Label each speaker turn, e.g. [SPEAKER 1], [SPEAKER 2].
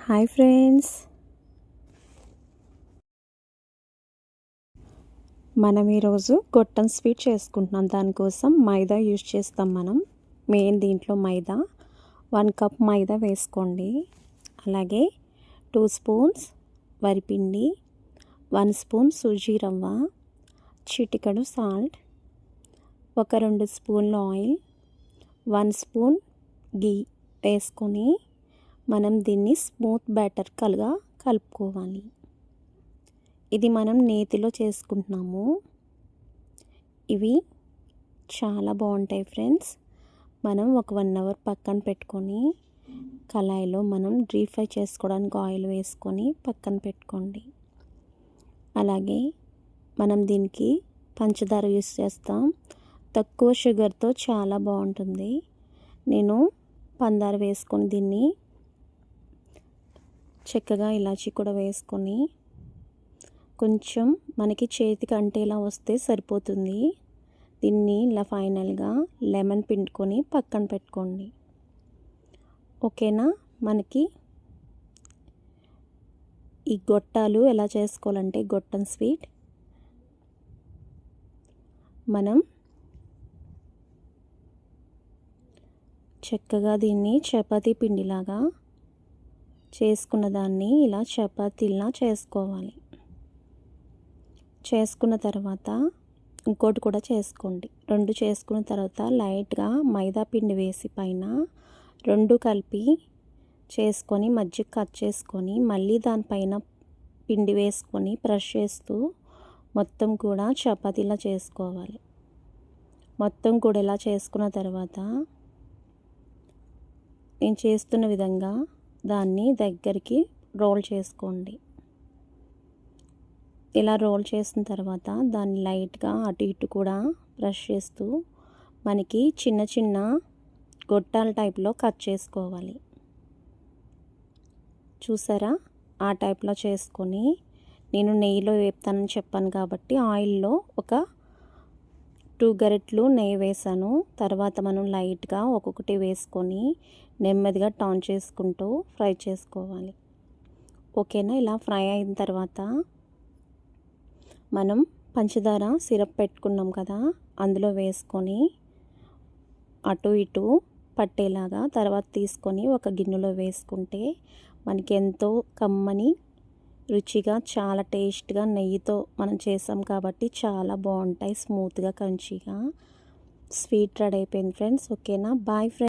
[SPEAKER 1] Hi friends, మనం ఈరోజు గొట్టం స్వీట్ చేసుకుంటున్నాం. దానికోసం మైదా యూజ్ చేస్తాం. మనం మెయిన్ దీంట్లో మైదా 1 కప్ మైదా వేసుకోండి. అలాగే 2 స్పూన్స్ వరిపిండి, 1 స్పూన్ సూజీ రవ్వ, చిటికెడు సాల్ట్, ఒక 2 స్పూన్ల ఆయిల్, 1 స్పూన్ గీ వేసుకొని మనం దీన్ని స్మూత్ బ్యాటర్ కలుపుకోవాలి. ఇది మనం నేతిలో చేసుకుంటున్నాము. ఇవి చాలా బాగుంటాయి ఫ్రెండ్స్. మనం ఒక 1 అవర్ పక్కన పెట్టుకొని కళాయిలో మనం డీప్ ఫ్రై చేసుకోవడానికి ఆయిల్ వేసుకొని పక్కన పెట్టుకోండి. అలాగే మనం దీనికి పంచదార యూస్ చేస్తాం. తక్కువ షుగర్తో చాలా బాగుంటుంది. నేను పంచదార వేసుకొని దీన్ని చక్కగా ఇలాచీ కూడా వేసుకొని కొంచెం మనకి చేతికి అంటేలా వస్తే సరిపోతుంది. దీన్ని ఇలా ఫైనల్గా లెమన్ పిండుకొని పక్కన పెట్టుకోండి. ఓకేనా? మనకి ఈ గొట్టాలు ఎలా చేసుకోవాలంటే గొట్టం స్వీట్ మనం చక్కగా దీన్ని చపాతీ పిండిలాగా చేసుకున్న దాన్ని ఇలా చపాతీలా చేసుకోవాలి. చేసుకున్న తర్వాత ఇంకోటి కూడా చేసుకోండి. 2 చేసుకున్న తర్వాత లైట్గా మైదా పిండి వేసి పైన 2 కలిపి చేసుకొని మధ్య కట్ చేసుకొని మళ్ళీ దానిపైన పిండి వేసుకొని ప్రెస్ చేస్తూ మొత్తం కూడా చపాతీలా చేసుకోవాలి. మొత్తం కూడా ఇలా చేసుకున్న తర్వాత నేను చేస్తున్న విధంగా దాన్ని దగ్గరికి రోల్ చేసుకోండి. ఇలా రోల్ చేసిన తర్వాత దాన్ని లైట్గా అటు ఇటు కూడా బ్రష్ చేస్తూ మనకి చిన్న చిన్న గొట్టాల టైప్లో కట్ చేసుకోవాలి. చూసారా? ఆ టైప్లో చేసుకొని నేను నెయ్యిలో వేపుతానని చెప్పాను కాబట్టి ఆయిల్లో ఒక 2 గరిటెలు నెయ్యి వేసాను. తర్వాత మనం లైట్గా ఒక్కొక్కటి వేసుకొని నెమ్మదిగా టర్న్ చేసుకుంటూ ఫ్రై చేసుకోవాలి. ఓకేనా? ఇలా ఫ్రై అయిన తర్వాత మనం పంచదార సిరప్ పెట్టుకున్నాం కదా, అందులో వేసుకొని అటు ఇటు పట్టేలాగా తర్వాత తీసుకొని ఒక గిన్నెలో వేసుకుంటే మనకి ఎంతో కమ్మని రుచిగా చాలా టేస్ట్గా నెయ్యితో మనం చేసాం కాబట్టి చాలా బాగుంటాయి. స్మూత్గా క్రంచీగా స్వీట్ రెడీ అయిపోయింది ఫ్రెండ్స్. ఓకేనా? Bye friends.